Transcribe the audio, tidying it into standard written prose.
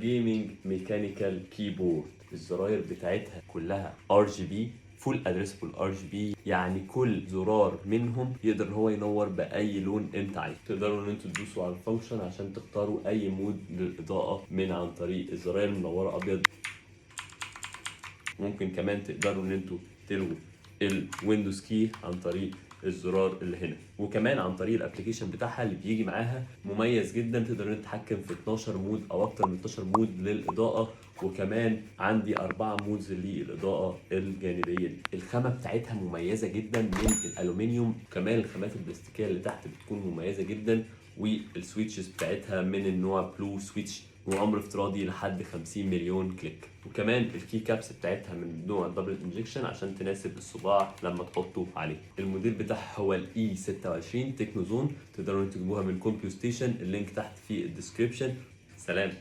جيمنج ميكانيكال كيبورد. الزراير بتاعتها كلها RGB، فول ادريسبل RGB، يعني كل زرار منهم يقدر ان هو ينور باي لون انت عايزه. تقدروا ان انتوا تدوسوا على الفانكشن عشان تختاروا اي مود للاضاءه من عن طريق الزراير المنوره ابيض. ممكن كمان تقدروا ان انتوا تلغوا الويندوز كي عن طريق الزرار اللي هنا، وكمان عن طريق الابلكيشن بتاعها اللي بيجي معاها مميز جدا. تقدر ان انت تتحكم في 12 مود او اكتر من 12 مود للاضاءه، وكمان عندي 4 مودز للاضاءه الجانبيه دي. الخامه بتاعتها مميزه جدا من الالومنيوم، كمان الخامات البلاستيكيه اللي تحت بتكون مميزه جدا، والسويتشز بتاعتها من النوع بلو سويتش وعمر افتراضي لحد 50 مليون كليك. وكمان الكي كابس بتاعتها من نوع دبل انجكشن عشان تناسب الصباع لما تحطه عليه. الموديل بتاعها هو الاي 26 تكنو زون. تقدروا تجيبوها من كومبيو ستيشن، اللينك تحت في الديسكريبشن. سلام.